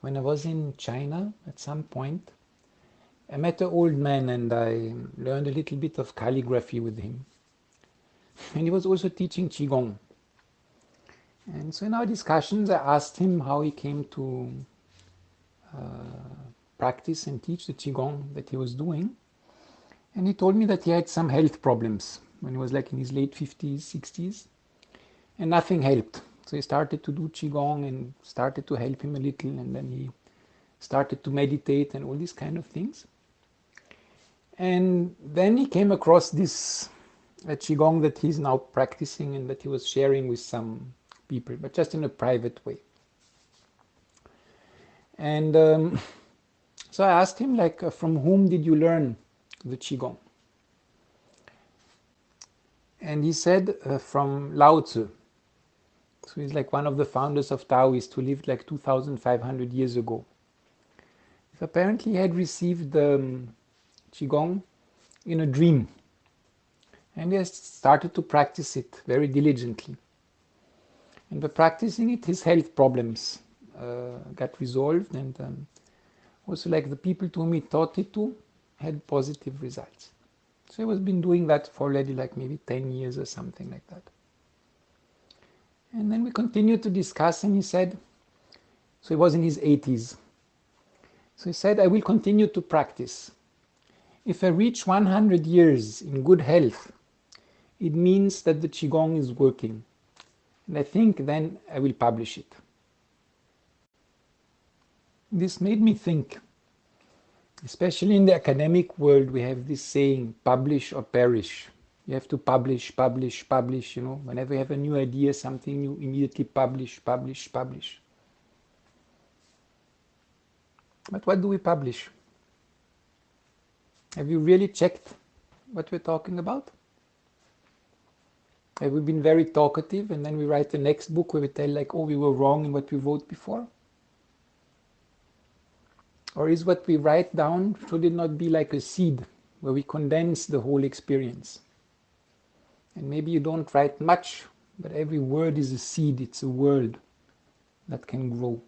when I was in China at some point, I met an old man and I learned a little bit of calligraphy with him. And he was also teaching Qigong. And so in our discussions, I asked him how he came to practice and teach the Qigong that he was doing. And he told me that he had some health problems when he was like in his late 50s, 60s, and nothing helped. So he started to do Qigong and started to help him a little, and then he started to meditate and all these kind of things. And then he came across this Qigong that he's now practicing and that he was sharing with some people, but just in a private way. And so I asked him, like, from whom did you learn the Qigong? And he said, from Lao Tzu. So he's like one of the founders of Taoists who lived like 2,500 years ago. So apparently he had received Qigong in a dream. And he has started to practice it very diligently. And by practicing it, his health problems got resolved, and also like the people to whom he taught it to had positive results. So he has been doing that for already like maybe 10 years or something like that. And then we continued to discuss, and he said, so he was in his 80s. So he said, I will continue to practice. If I reach 100 years in good health, it means that the Qigong is working. And I think then I will publish it. This made me think, especially in the academic world, we have this saying, publish or perish. You have to publish, publish, publish, whenever you have a new idea, something new, immediately publish, publish, publish. But what do we publish? Have you really checked what we're talking about? Have we been very talkative and then we write the next book where we tell like, oh, we were wrong in what we wrote before? Or is what we write down, should it not be like a seed where we condense the whole experience? And maybe you don't write much, but every word is a seed, it's a word that can grow.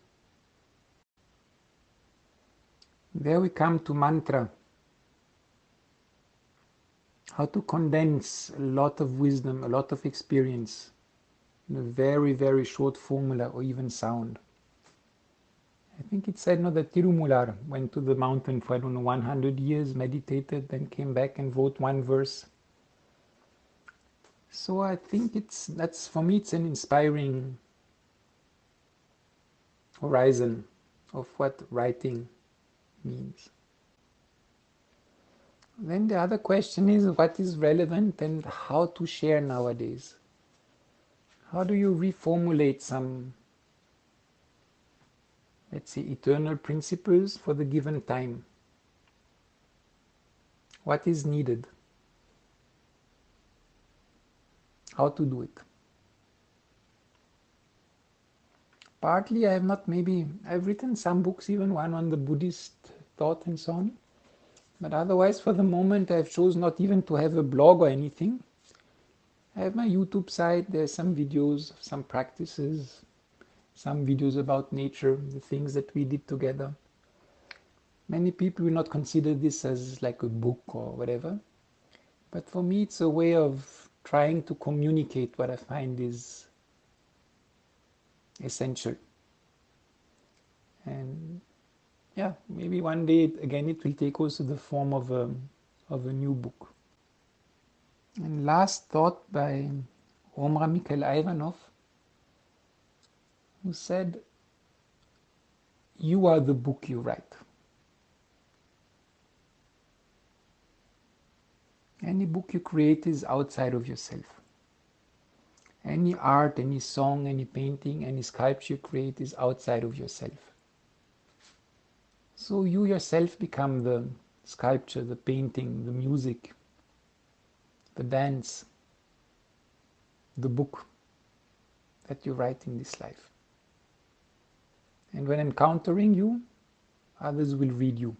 There we come to mantra. How to condense a lot of wisdom, a lot of experience in a very, very short formula or even sound. I think it said that Tirumular went to the mountain for, 100 years, meditated, then came back and wrote one verse. So I think that's for me, it's an inspiring horizon of what writing means. Then the other question is what is relevant and how to share nowadays. How do you reformulate some, let's say, eternal principles for the given time? What is needed? How to do it? Partly I've written some books, even one on the Buddhist thought and so on. But otherwise, for the moment, I've chosen not even to have a blog or anything. I have my YouTube site, there's some videos, some practices, some videos about nature, the things that we did together. Many people will not consider this as like a book or whatever. But for me, it's a way of trying to communicate what I find is essential. And yeah, maybe one day, again, it will take also the form of a new book. And last thought by Omar Mikhail Ivanov, who said, you are the book you write. Any book you create is outside of yourself. Any art, any song, any painting, any sculpture you create is outside of yourself. So you yourself become the sculpture, the painting, the music, the dance, the book that you write in this life. And when encountering you, others will read you.